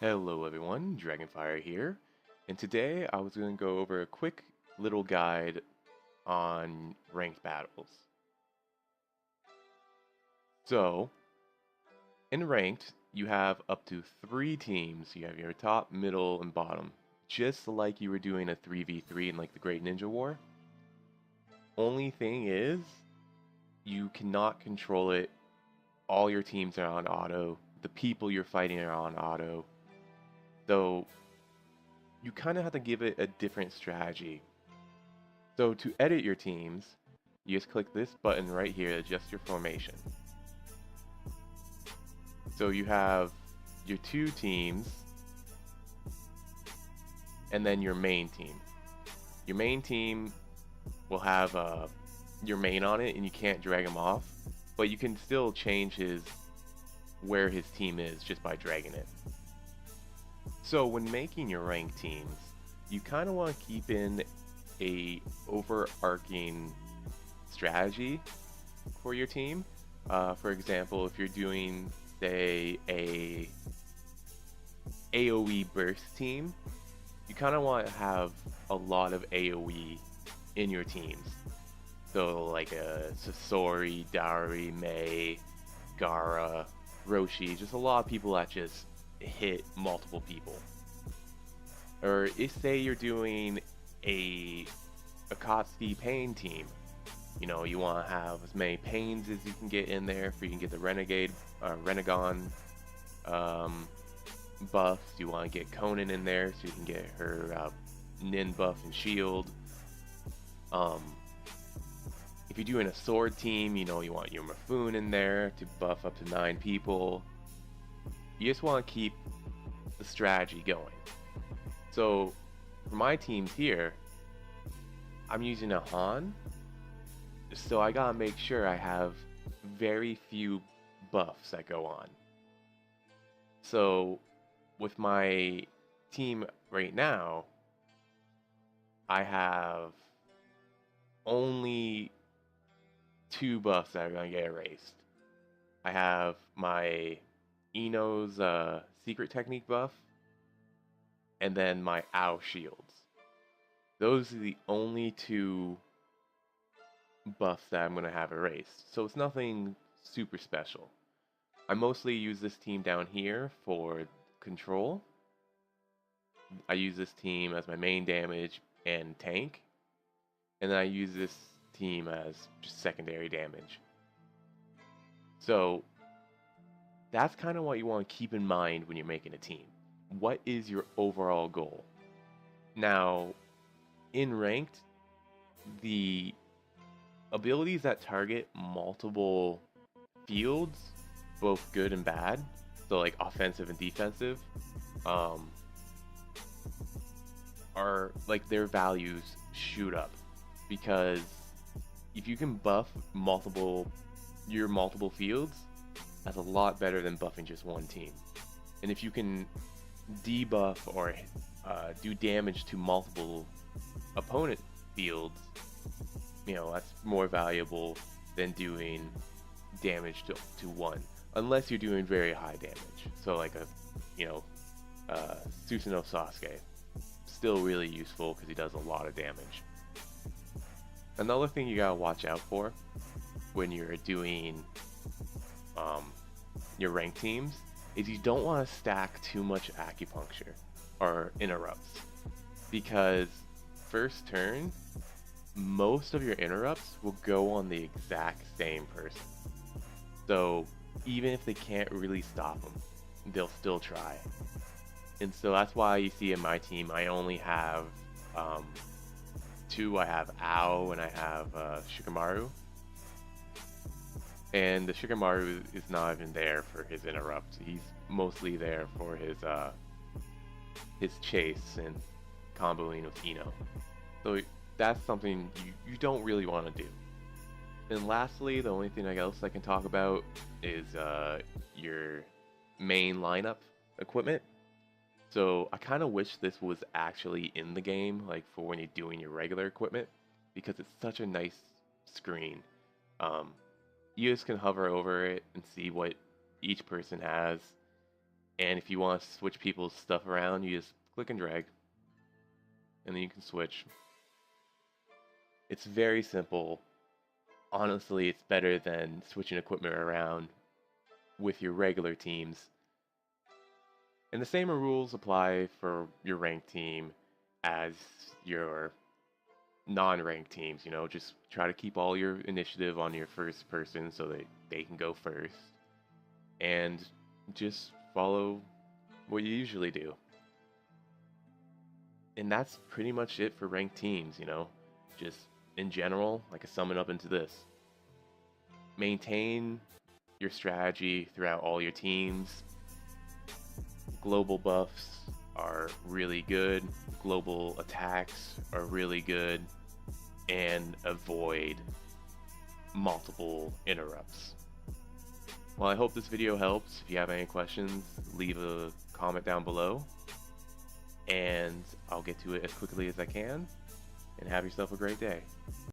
Hello everyone, Dragonfire here, and today I was going to go over a quick little guide on ranked battles. So, in ranked, you have up to 3 teams. You have your top, middle, and bottom, just like you were doing a 3v3 in like the Great Ninja War. Only thing is, you cannot control it. All your teams are on auto, the people you're fighting are on auto, so you kind of have to give it a different strategy. So to edit your teams, you just click this button right here to adjust your formation. So you have your 2 teams and then your main team. Your main team will have your main on it and you can't drag him off, but you can still change where his team is just by dragging it. So when making your ranked teams, you kind of want to keep in a overarching strategy for your team. For example, if you're doing, say, a AoE burst team, you kind of want to have a lot of AoE in your teams. So like a Sasori, Daori, Mei, Gara, Roshi, just a lot of people that just hit multiple people. Or if say you're doing a Akatsuki Pain team, you want to have as many pains as you can get in there, for you can get the Renegon buffs. You want to get Conan in there so you can get her Nin buff and shield. If you're doing a sword team, you want your Mifune in there to buff up to 9 people. You just want to keep the strategy going. So for my teams here, I'm using a Han, so I gotta make sure I have very few buffs that go on. So with my team right now, I have only 2 buffs that are gonna get erased. I have my Ino's secret technique buff, and then my Ao shields. Those are the only 2 buffs that I'm going to have erased. So it's nothing super special. I mostly use this team down here for control. I use this team as my main damage and tank. And then I use this team as just secondary damage. So that's kind of what you want to keep in mind when you're making a team. What is your overall goal? Now, in ranked, the abilities that target multiple fields, both good and bad, so like offensive and defensive, are like their values shoot up, because if you can buff your multiple fields, that's a lot better than buffing just one team. And if you can debuff or do damage to multiple opponent fields, that's more valuable than doing damage to one, unless you're doing very high damage. So like Susanoo Sasuke, still really useful because he does a lot of damage. Another thing you gotta watch out for when you're doing your ranked teams is you don't want to stack too much acupuncture or interrupts, because first turn, most of your interrupts will go on the exact same person. So even if they can't really stop them, they'll still try. And so that's why you see in my team, I only have 2. I have Ao and I have Shikamaru. And the Shikamaru is not even there for his interrupt. He's mostly there for his chase and comboing with Ino. So that's something you don't really want to do. And lastly, the only thing else I can talk about is your main lineup equipment. So I kind of wish this was actually in the game, like for when you're doing your regular equipment, because it's such a nice screen. You just can hover over it and see what each person has. And if you want to switch people's stuff around, you just click and drag, and then you can switch. It's very simple. Honestly, it's better than switching equipment around with your regular teams. And the same rules apply for your ranked team as your non-ranked teams. Just try to keep all your initiative on your first person so that they can go first. And just follow what you usually do. And that's pretty much it for ranked teams. Just in general, I can sum it up into this. Maintain your strategy throughout all your teams. Global buffs are really good. Global attacks are really good. And avoid multiple interrupts. Well, I hope this video helps. If you have any questions, leave a comment down below, and I'll get to it as quickly as I can. And have yourself a great day.